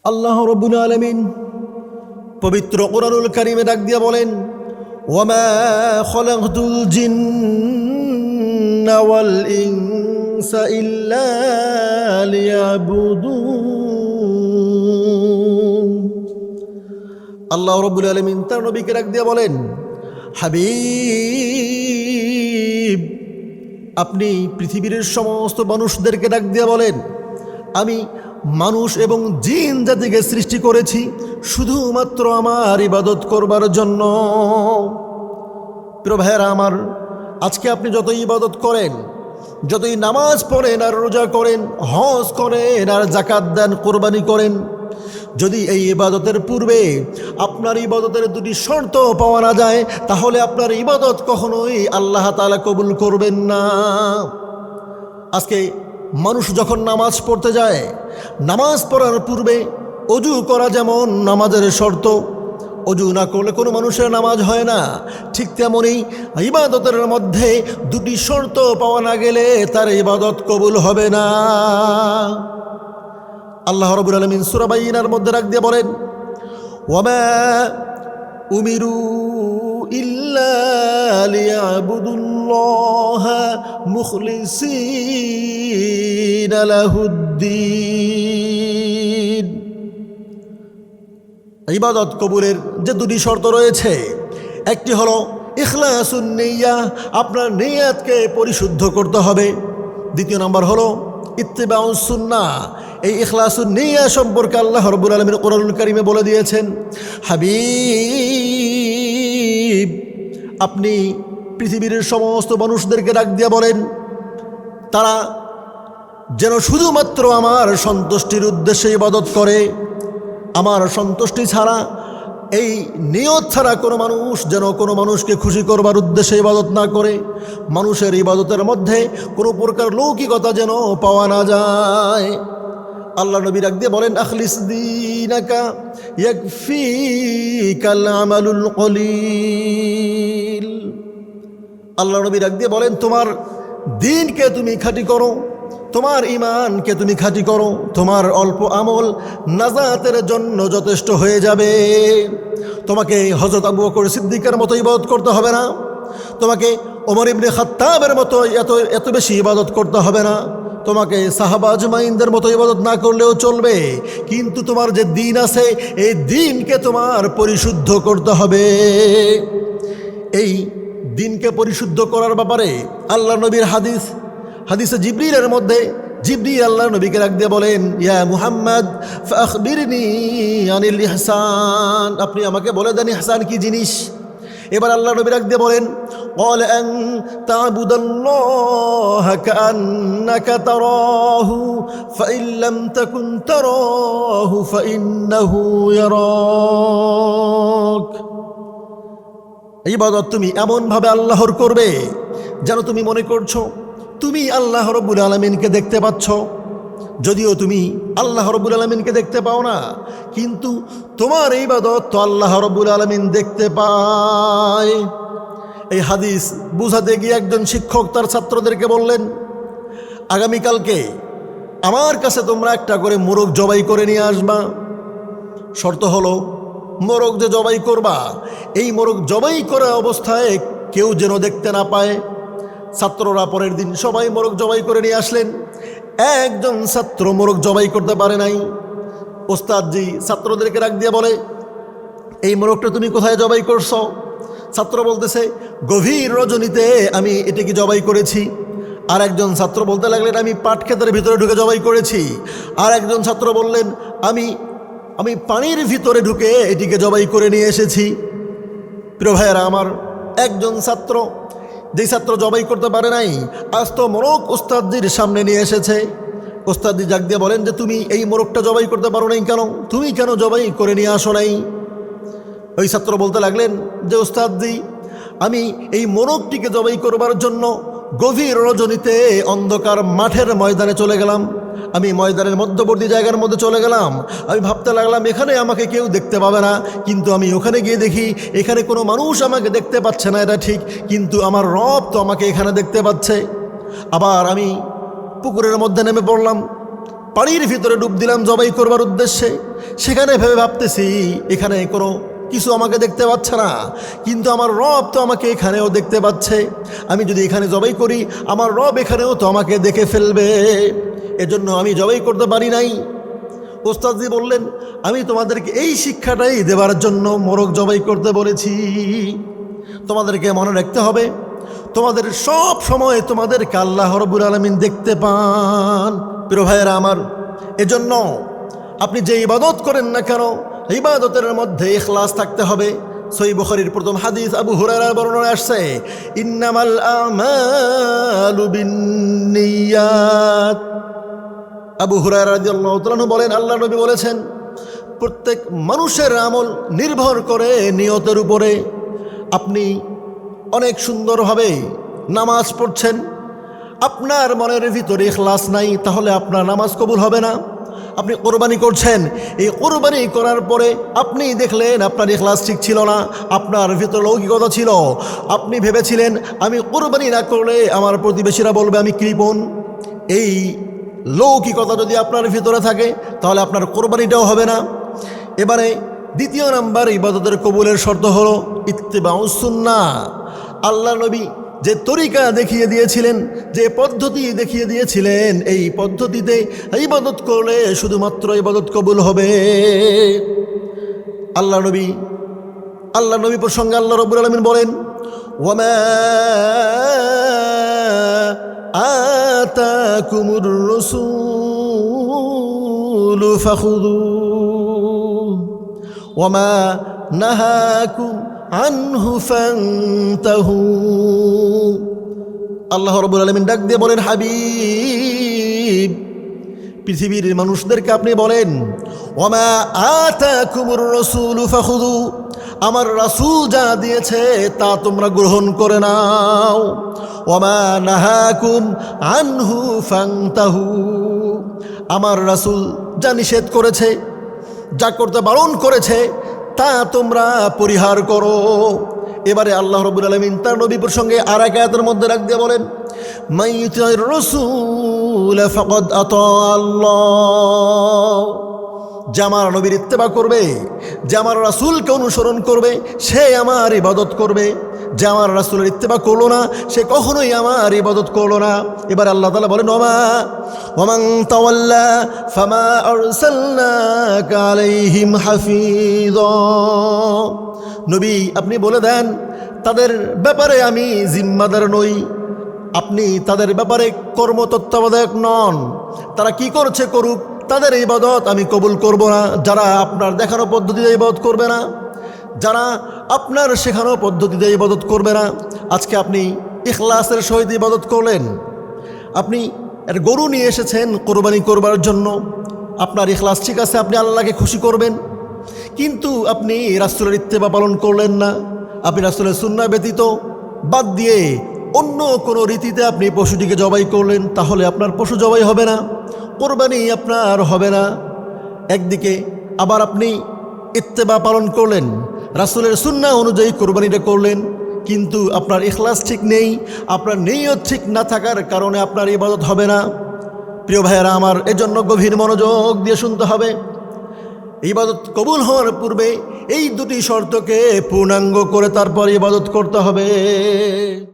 আল্লাহ রাব্বুল আলামিন পবিত্র কোরআনুল কারীমে ডাক দিয়ে বলেন, ওয়ামা খলাকতুল জিন্না ওয়াল ইনসা ইল্লা লিয়াবুদুন। আল্লাহ রাব্বুল আলামিন তার নবীকে ডাক দিয়ে বলেন, হাবিব, আপনি পৃথিবীর সমস্ত মানুষদেরকে ডাক দিয়ে বলেন, আমি মানুষ এবং জিন জাতিকে সৃষ্টি করেছি শুধুমাত্র আমার ইবাদত করবার জন্য। প্রিয় ভাইয়েরা আমার, আজকে আপনি যতই ইবাদত করেন, যতই নামাজ পড়েন আর রোজা করেন, হজ করেন আর যাকাত দেন, কোরবানি করেন, যদি এই ইবাদতের পূর্বে আপনার ইবাদতের দুটি শর্ত পাওয়া না যায়, তাহলে আপনার ইবাদত কখনোই আল্লাহ তাআলা কবুল করবেন না। আজকে মানুষ যখন নামাজ পড়তে যায়, নামাজ পড়ার পূর্বে অজু করা যেমন নামাজের শর্ত, অজু না করলে কোনো মানুষের নামাজ হয় না, ঠিক তেমনই ইবাদতের মধ্যে দুটি শর্ত পাওয়া না গেলে তার ইবাদত কবুল হবে না। আল্লাহ রাব্বুল আলামিন সূরা বাইনার মধ্যে ডাক দিয়ে বলেন, ওয়ামা উমিরু ইল্লা লিয়াবুদুল্লাহা মুখলিসিনা লাহুদ্দিন। ইবাদত কবুলের যে দুটি শর্ত রয়েছে, একটি হলো ইখলাসুন নিয়্যা, আপনার নিয়তকে পরিশুদ্ধ করতে হবে। দ্বিতীয় নম্বর হলো ইত্তিবাউস সুন্নাহ। এই ইখলাসুন নিয়্যা সম্পর্কে আল্লাহ রাব্বুল আলামিন কোরআনুল কারীমে বলে দিয়েছেন, হাবিব, আপনি পৃথিবীর সমস্ত মানুষদেরকে ডাক দিয়ে বলেন, তারা যেন শুধুমাত্র আমার সন্তুষ্টির উদ্দেশ্যে ইবাদত করে, আমার সন্তুষ্টি ছাড়া, এই নিয়ত ছাড়া কোনো মানুষ যেন কোনো মানুষকে খুশি করবার উদ্দেশ্যে ইবাদত না করে। মানুষের ইবাদতের মধ্যে কোনো প্রকার লৌকিকতা যেন পাওয়া না যায়। আল্লাহ নবী ডাক দিয়ে বলেন, আখলিস দীনাকা ইয়াকফিকাল আমালুল কলিল। আল্লাহ নবী ডাক দিয়ে বলেন, তোমার দ্বীনকে তুমি খাঁটি করো, তোমার ঈমানকে তুমি খাঁটি করো, তোমার অল্প আমল নাজাতের জন্য যথেষ্ট হয়ে যাবে। তোমাকে হযরত আবু বকর সিদ্দিকের মতো ইবাদত করতে হবে না, তোমাকে ওমর ইবনে খাত্তাবের মতো এত বেশি ইবাদত করতে হবে না, তোমাকে সাহাবা আজমাইনদের মতো ইবাদত না করলেও চলবে, কিন্তু তোমার যে দ্বীন আছে, এই দ্বীনকে তোমার পরিশুদ্ধ করতে হবে। এই দ্বীনকে পরিশুদ্ধ করার ব্যাপারে আল্লাহ নবীর হাদিসে জিবরিলের মধ্যে জিবরিল আল্লাহ নবীকে ডাক দিয়ে বলেন, ইয়া মুহাম্মদ ফাখবিরনি আনিল ইহসান, আপনি আমাকে বলে দেন ইহসান কি জিনিস। এবার আল্লাহ নবী ডাক দিয়ে বলেন, ক্বাল আন তা'বুদাল্লাহা কাআন্নাকা তারাহু ফাইন লাম তাকুন তারাহু ফাইন্নাহু ইয়ারাক। ইবাদত তুমি এমনভাবে আল্লাহর করবে যেন তুমি মনে করছো তুমি আল্লাহ রাব্বুল আলামিনকে দেখতে পাচ্ছ। যদিও তুমি আল্লাহ রাব্বুল আলামিনকে দেখতে পাও না, কিন্তু তোমার ইবাদত তো আল্লাহ রাব্বুল আলামিন দেখতে পায়। এই হাদিস বুঝাতে গিয়ে একজন শিক্ষক তার ছাত্রদেরকে বললেন, আগামীকালকে আমার কাছে তোমরা একটা করে মোরগ জবাই করে নিয়ে আসবা। শর্ত হলো, মোরগ যে জবাই করবা, এই মোরগ জবাই করা অবস্থায় কেউ যেন দেখতে না পায়। ছাত্ররা পরের দিন সবাই মোরগ জবাই করে নিয়ে আসলেন। একজন ছাত্র মোরগ জবাই করতে পারে নাই। ওস্তাদজি ছাত্রদেরকে ডাক দিয়ে বলে, এই মোরগটা তুমি কোথায় জবাই করছো? ছাত্র বলতেছে, গভীর রজনীতে আমি এটাকে জবাই করেছি। আর একজন ছাত্র বলতে লাগলেন, আমি পাট ক্ষেতের ভিতরে ঢুকে জবাই করেছি। আর একজন ছাত্র বললেন, আমি পানির ভিতরে ঢুকে এটিকে জবাই করে নিয়ে এসেছি। প্রিয় ভাইয়েরা আমার, একজন ছাত্র, যেই ছাত্র জবাই করতে পারে নাই, আজ তো মোরগ ওস্তাদজির সামনে নিয়ে এসেছে। ওস্তাদজি ডাক দিয়ে বলেন যে, তুমি এই মোরগটা জবাই করতে পারো নাই কেন? তুমি কেন জবাই করে নিয়ে আসো নাই? ওই ছাত্র বলতে লাগলেন যে, ওস্তাদজি, আমি এই মোরগটিকে জবাই করবার জন্য গভীর রজনীতে অন্ধকার মাঠের ময়দানে চলে গেলাম। আমি ময়দানের মধ্যবর্তী জায়গার মধ্যে চলে গেলাম। আমি ভাবতে লাগলাম এখানে আমাকে কেউ দেখতে পাবে না, কিন্তু আমি ওখানে গিয়ে দেখি এখানে কোনো মানুষ আমাকে দেখতে পাচ্ছে না, এটা ঠিক, কিন্তু আমার রব তো আমাকে এখানে দেখতে পাচ্ছে। আবার আমি পুকুরের মধ্যে নেমে পড়লাম, পানির ভিতরে ডুব দিলাম জবাই করবার উদ্দেশ্যে। সেখানে ভেবে ভাবতেছি এখানে কোনো কিছু আমাকে দেখতে পাচ্ছে না, কিন্তু আমার রব তো আমাকে এখানেও দেখতে পাচ্ছে। আমি যদি এখানে জবাই করি আমার রব এখানেও তো আমাকে দেখে ফেলবে, এজন্য আমি জবাই করতে পারি নাই। ওস্তাদজি বললেন, আমি তোমাদেরকে এই শিক্ষাটাই দেবার জন্য মোরগ জবাই করতে বলেছি। তোমাদেরকে মনে রাখতে হবে, তোমাদের সব সময় তোমাদেরকে আল্লাহ রাব্বুল আলামিন দেখতে পান। প্রিয় ভাইয়েরা আমার, এজন্য আপনি যে ইবাদত করেন না কেন, ইবাদতের মধ্যে ইখলাস থাকতে হবে। সহিহ বুখারীর প্রথম হাদিস আবু হুরায়রার বর্ণনায় আসছে, ইন্নামাল আমালু বিন্নিয়াত। আবু হুরায়রা রাদিয়াল্লাহু তাআলা বলেন, আল্লাহ নবী বলেছেন, প্রত্যেক মানুষের আমল নির্ভর করে নিয়তের উপরে। আপনি অনেক সুন্দরভাবে নামাজ পড়ছেন, আপনার মনের ভিতরে ইখলাস নাই, তাহলে আপনার নামাজ কবুল হবে না। আপনি কোরবানি করছেন, এই কোরবানি করার পরে আপনি দেখলেন আপনার ইখলাস ঠিক ছিল না, আপনার ভিতরে লৌকিকতা ছিল। আপনি ভেবেছিলেন আমি কোরবানি না করলে আমার প্রতিবেশীরা বলবে আমি কৃপণ। এই লৌকিকতা যদি আপনার ভিতরে থাকে তাহলে আপনার কোরবানিটাও হবে না। এবারে দ্বিতীয় নাম্বার ইবাদতের কবুলের শর্ত হলো ইত্তিবাউস সুন্নাহ। আল্লাহ নবী যে তরিকা দেখিয়ে দিয়েছিলেন, যে পদ্ধতি দেখিয়ে দিয়েছিলেন, এই পদ্ধতিতে ইবাদত করলে শুধুমাত্র ইবাদত কবুল হবে। আল্লাহ নবী প্রসঙ্গে আল্লাহ রাব্বুল আলামিন বলেন, ওয়ামা আতাকুমুর রাসূলু ফাখুযুহু ওয়ামা নাহাকুম আনহু ফান্তাহু। আল্লাহ রাব্বুল আলামিন ডাক দিয়ে বলেন, হাবিব, পৃথিবীর মানুষদেরকে আপনি বলেন, ওয়ামা আতাকুমুর রাসূলু ফাখুযু, আমার রাসূল যা দিয়েছে তা তোমরা গ্রহণ করে নাও। ওয়ামা নাহাকুম আনহু ফান্তাহু, আমার রাসূল যা নিষেধ করেছে, যা করতে বারণ করেছে তা তোমরা পরিহার করো। এবারে আল্লাহ রাব্বুল আলামিন তার নবী প্রসঙ্গে আর এক আয়াতের মধ্যে রাখ দিয়ে বলেন, মাইয়ুতির রাসূল ফাকাদ আতা আল্লাহ, যে আমার নবীর ইত্তেবা করবে, যে আমার রাসূলকে অনুসরণ করবে, সে আমার ইবাদত করবে। যে আমার রাসূলের ইত্তেবা করলো না, সে কখনোই আমার ইবাদত করলো না। এবার আল্লাহ তাআলা বলেন, ওয়ামান তাওয়াল্লা ফামা আরসালনাকা আলাইহিম হাফিযা। নবী, আপনি বলে দেন, তাদের ব্যাপারে আমি জিম্মাদার নই, আপনি তাদের ব্যাপারে কর্ম তত্ত্বাবধায়ক নন। তারা কি করছে করুক, তাদের ইবাদত আমি কবুল করব না। যারা আপনার দেখানো পদ্ধতিতে ইবাদত করবে না, যারা আপনার শেখানো পদ্ধতিতে ইবাদত করবে না। আজকে আপনি ইখলাসের সহিত ইবাদত করলেন, আপনি এর গরু নিয়ে এসেছেন কোরবানি করবার জন্য, আপনার ইখলাস ঠিক আছে, আপনি আল্লাহকে খুশি করবেন, কিন্তু আপনি রাসূলের ইত্তেবা পালন করলেন না। আপনি রাসূলের সুন্নাহ ব্যতীত বাদ দিয়ে অন্য কোনো রীতিতে আপনি পশুটিকে জবাই করলেন, তাহলে আপনার পশু জবাই হবে না, কোরবানি আপনার হবে না। একদিকে আবার আপনি ইত্তেবা পালন করলেন, রাসূলের সুন্নাহ অনুযায়ী কোরবানিটা করলেন, কিন্তু আপনার ইখলাস ঠিক নেই, আপনার নিয়ত ঠিক না থাকার কারণে আপনার ইবাদত হবে না। প্রিয় ভাইয়েরা আমার, এজন্য গভীর মনোযোগ দিয়ে শুনতে হবে। ইবাদত কবুল হওয়ার পূর্বে এই দুটি শর্তকে পূর্ণাঙ্গ করে তারপর ইবাদত করতে হবে।